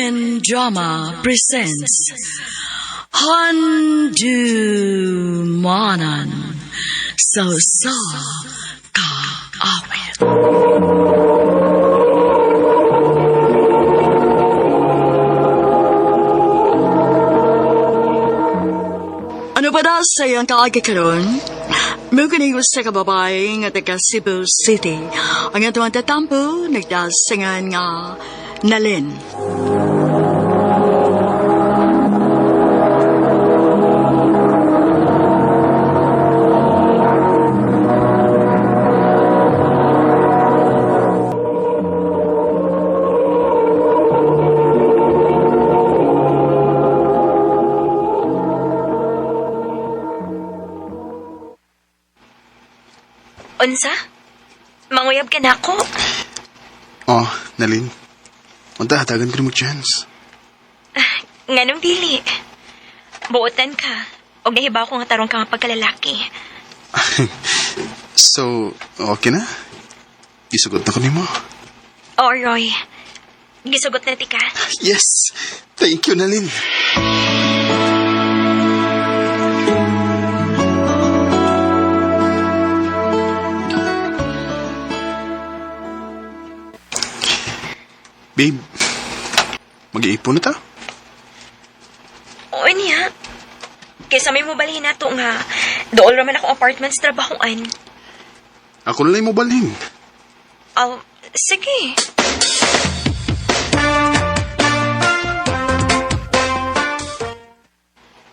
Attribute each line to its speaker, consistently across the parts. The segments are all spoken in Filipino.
Speaker 1: Philippine Drama presents Handu Manan So Ka Awit. Ano ba daw sa iyong kaagikaroon? Mugani ko sa kababae nga taga Cebu City. Ang atong tatampo, nagdasingan nga Nalin.
Speaker 2: Unsa? Manguyab ka na ako.
Speaker 3: Oh, Nalin. Unta, hatagan ko na mo chance.
Speaker 2: Nga nung dili. Buotan ka. O nahibaw ko nga tarong ka nga pagkalalaki.
Speaker 3: So, okay na? Isugot na ko ni mo.
Speaker 2: O, Roy. Gisugot na ti ka.
Speaker 3: Yes! Thank you, Nalin. Babe, mag-iipon na ta?
Speaker 2: Oo niya. Kaysa may mobalhin na to nga. Dool raman akong apartments trabahoan.
Speaker 3: Ako na lang mo balhin.
Speaker 2: Oh, sige.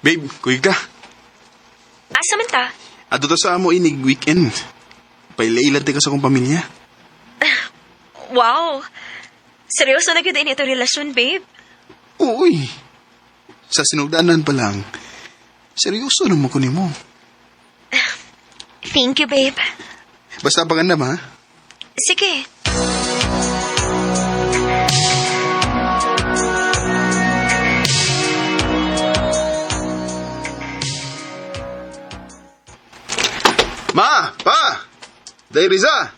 Speaker 3: Babe, kuy ka.
Speaker 2: Asa man ta?
Speaker 3: Ato ta sa amo inig weekend. Pailailan ka sa akong pamilya.
Speaker 2: Wow. Seryoso na gyud ini ito relasyon, babe.
Speaker 3: Uy, sa sinugdanan pa lang, seryoso naman ko ni mo.
Speaker 2: Thank you, babe.
Speaker 3: Basta paganda ma.
Speaker 2: Sige.
Speaker 3: Ma! Pa! Day Riza!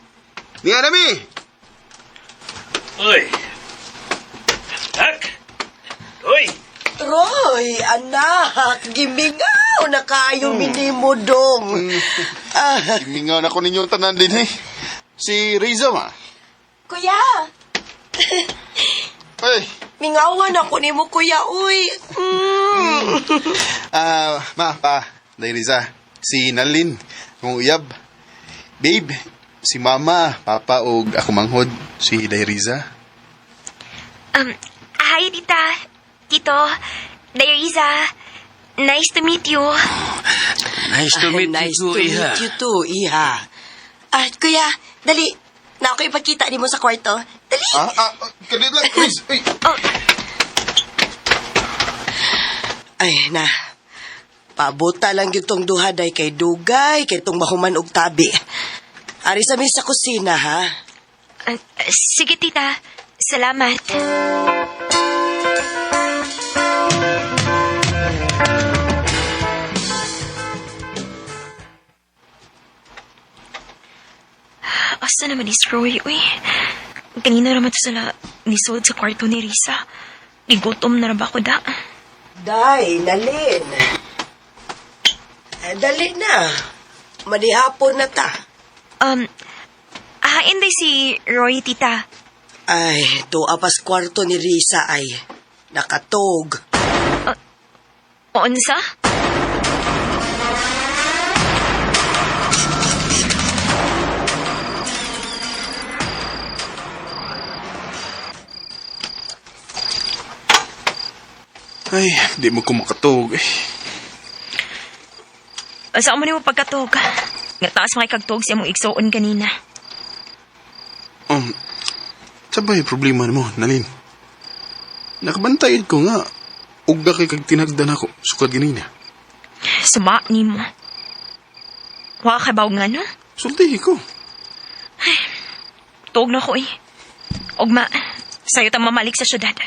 Speaker 3: Ni Anami!
Speaker 4: Uy! Hak! Uy!
Speaker 5: Roy, anak, gimingaw na kayo minimo dong.
Speaker 3: Imingaw na ko ninyong tanan din eh. Si Riza ma.
Speaker 5: Kuya,
Speaker 3: Ay!
Speaker 5: mingawan ako nimo kuya, uy.
Speaker 3: Ma, pa, Day Riza. Si Nalin, kung uyab. Babe, si Mama, Papa, o ako manghod, si Day Riza.
Speaker 2: Hi, tita. Tito. Dayriza. Nice to meet you.
Speaker 4: Nice to meet
Speaker 5: Nice
Speaker 4: you,
Speaker 5: to
Speaker 4: Iha.
Speaker 5: meet you too, Iha. Kuya, dali. Na ako ipagkita ni mo sa kwarto. Dali.
Speaker 3: Kadit lang, please. Ay.
Speaker 2: Oh,
Speaker 5: Ay, na. Pabuta lang yung tong duhaday kay Dugay, kay tong mahuman og tabi. Ari sa sa kusina, ha?
Speaker 2: sige, tita. Salamat. Asa naman is Roy, uy. Kanina naman to sila nisod sa kwarto ni Risa. Igutom na ba ako da?
Speaker 5: Day, Nalin. Dali na. Manihapon na ta.
Speaker 2: Hain day si Roy, tita.
Speaker 5: Ay, tuwa pas kwarto ni Risa ay nakatog.
Speaker 2: Unsa?
Speaker 3: Ay, di mo ko makatog eh.
Speaker 2: Saan mo ni mo pagkatog? Nga taas makikagtog siya mong igsoon kanina.
Speaker 3: Sabay problema mo, Nalin. Nakabantayin ko nga. Ugda kay kag tinagdan ako. Sukad ganina.
Speaker 2: Suma ni mo. Waka ka ba nga no?
Speaker 3: Sultihi ko.
Speaker 2: Tuog na ko eh. Ugma, sayo tang mamalik sa syudad.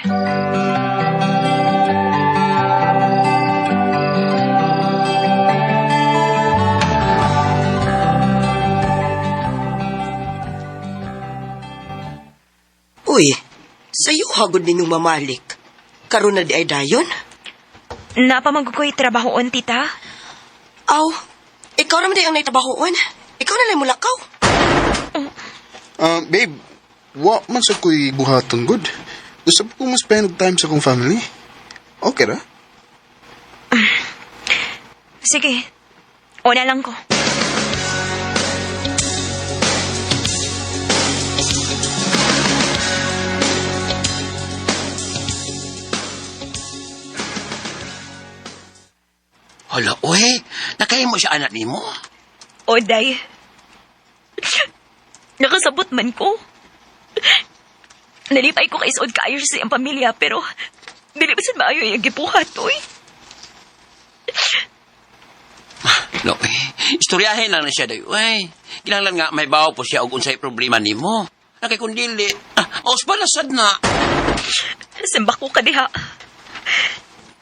Speaker 5: Uy, sayo hagod ninyong mamalik. Karon na di ay dayon?
Speaker 2: Napamanggukoy trabahoon, tita.
Speaker 5: Aw, ikaw naman di ang naitabahoon. Ikaw na lang mulakaw.
Speaker 3: Babe, wa man sa ko'y buhaton good. Gusto ko mas spend og time sa kong family. Okay ra?
Speaker 2: Sige, una lang ko.
Speaker 4: Hala, uy. Nakaya mo siya anak ni mo.
Speaker 2: Oday. Nakasabot man ko. Nalipay ko kay Sod kaayo sa iyang pamilya, pero dili ba sad maayo yung gibuhat, oy.
Speaker 4: No, istoryahin lang na siya dayo. Uy, kinahanglan nga may bawo po siya og unsay problema ni mo. Nakay kung dili. Osbalasad na.
Speaker 2: Simbak ko ka diha.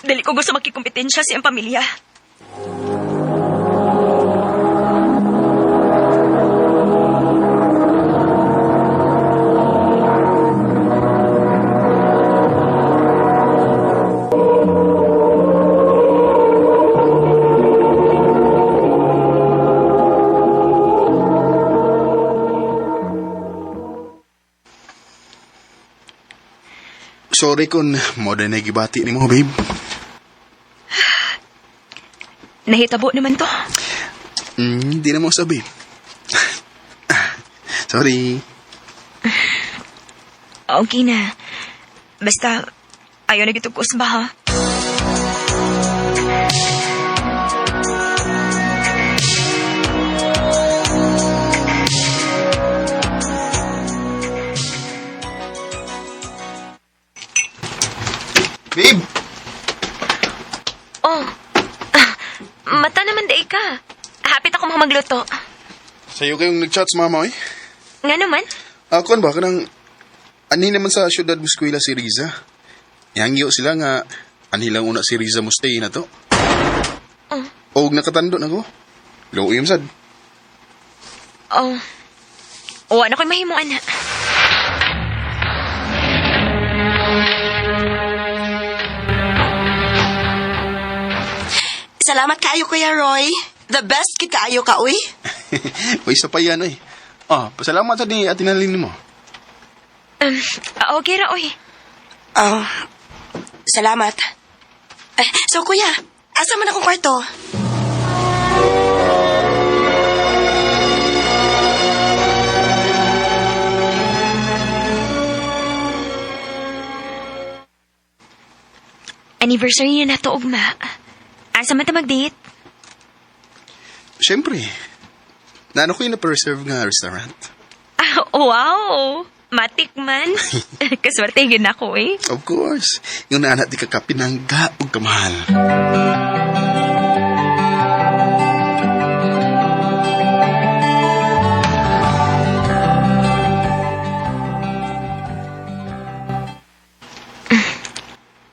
Speaker 2: Dili ko gusto makikumpetensya sa iyang pamilya.
Speaker 3: Sorry kung mo na gibati ni mo, babe.
Speaker 2: Nahitabo naman to.
Speaker 3: Hindi na mo sabi. Sorry.
Speaker 2: Okay na. Basta, ayaw na gitugos ba, ha?
Speaker 3: Babe!
Speaker 2: Oh, mata naman day ka. Hapit ako mga magluto.
Speaker 3: Sa'yo kayong nag-chat sa mama, eh?
Speaker 2: Nga naman?
Speaker 3: Ako ba? Kanang... Ani naman sa syudad muskwila si Riza. Yangyo sila nga... Ani lang una si Riza mo stay na to. O nakatando na ko. Low yung sad.
Speaker 2: Oh. O, ano ko'y mahimuan na?
Speaker 5: Salamat kaayo, Kuya Roy. The best kita ayo ka, uy.
Speaker 3: Uy, isa pa yan, eh. Pasalamat sa ni Ate Nalin mo.
Speaker 2: Okay ra, oy.
Speaker 5: Salamat. So, Kuya, asa man akong kwarto?
Speaker 2: Anniversary na to, ugma. Asa man ta mag-date?
Speaker 3: Siyempre. Naano ko yung na-preserve nga restaurant.
Speaker 2: Wow! Matik man. Kaswerte yun ako, eh.
Speaker 3: Of course. Yung naanak di kakapinangga o kamahal.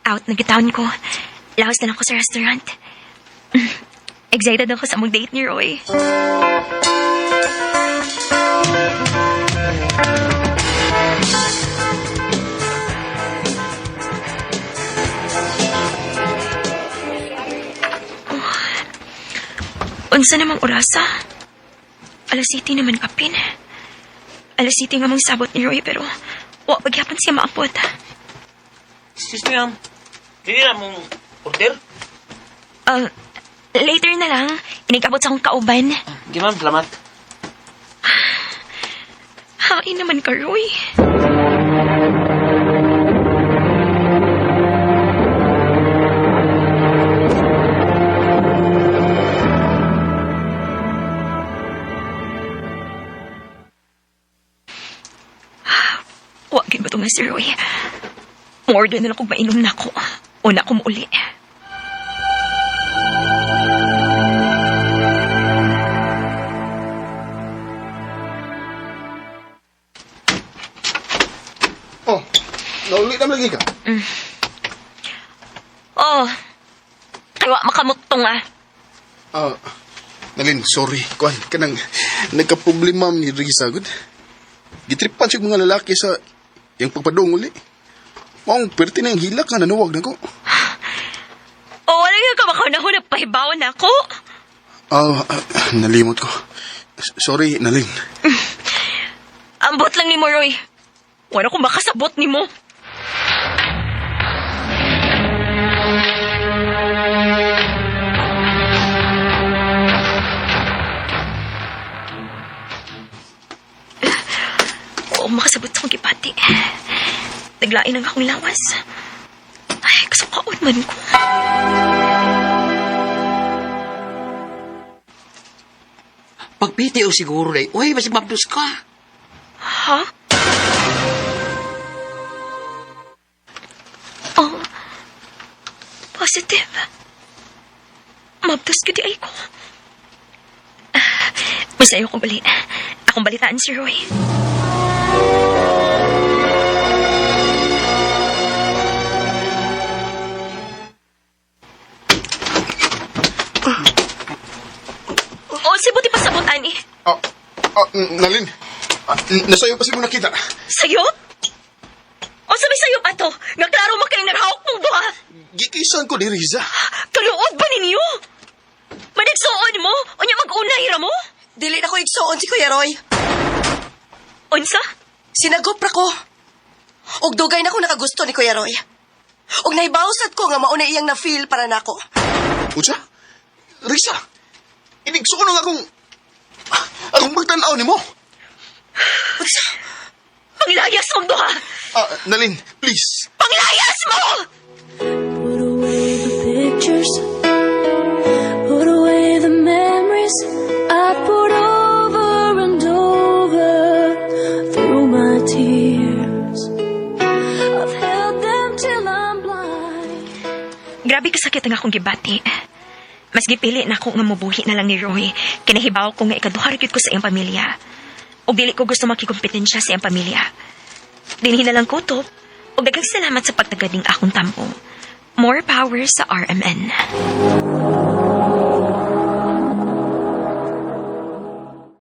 Speaker 2: Out na gitawin ko. Lawas na lang ko sa restaurant. Excited ako sa mag-date ni Roy. Unsa namang orasa? Alas 7 naman kapin. Alas 7 nga mong sabot ni Roy, pero wa pagyapon siya maapot.
Speaker 4: Excuse me, ma'am. Dili na mong order?
Speaker 2: Later na lang. Inigabot sa akong kauban.
Speaker 4: Sige, ma'am. Salamat.
Speaker 2: Hain naman ka, Roy. Wagin ba ito nga si Roy? Order na lang kung mainom na ako. O na ako mauli.
Speaker 3: Nauli na lagi ka?
Speaker 2: Oh. Wa makamutong ah.
Speaker 3: Nalin, sorry. Kuan, kanang nagka-problema ni Riza, good. Gitripan siya mga lalaki sa yung pagpadong uli. Maong perti na yung hilak nga nanuwag na ko.
Speaker 2: O, wala nga ka makunahon na pahibawan na ako.
Speaker 3: Nalimot ko. Sorry, Nalin.
Speaker 2: Ambot lang ni mo, Roy. Wala ko makasabot ni mo. Oo, makasabot sa akong gipati. Naglain ang akong lawas. Ay, kasukaon man ko.
Speaker 4: Pagpiti o siguro day, uy, basig mabdus ka.
Speaker 2: Ha? Oh, positive. Mabtos ko di ay ko. Masayo kong bali. Akong balitaan si Roy. O, si buti pasabutan eh.
Speaker 3: Nalin. Nasayo pa si mo nakita.
Speaker 2: Sayo? O sabi sayo pa to, nagklaro mo kayong narahok mong duha.
Speaker 3: Gikisan ko ni Riza.
Speaker 2: Kaluod ba ninyo? Manigsuon mo? O niya mag-unay ra mo?
Speaker 5: Dili na ko igsuon si Kuya Roy.
Speaker 2: Unsa?
Speaker 5: Sinagop ra ko. Og dugay na ko nakagusto ni Kuya Roy. Og naibawsat ko nga mauna iyang na-feel para nako.
Speaker 3: Utsa? Riza, inigsuon nga akong magtanaw ni mo.
Speaker 5: Unsa?
Speaker 2: Panglayas mong duha!
Speaker 3: Nalin, please.
Speaker 2: Panglayas mo!
Speaker 6: Put away the pictures, put away the memories I put over and over through my tears. I've held them till I'm blind.
Speaker 2: Grabe kasakit ang akong gibati. Mas gipili na ako nga mabuhi na lang ni Roy. Kinahibaw ko nga ikaduhar gyud ko sa iyang pamilya. O dili ko gusto makikompetensya sa iyang pamilya. Dinhi na lang ko to. O daghang salamat sa pagtagading akong tampo. More power sa RMN.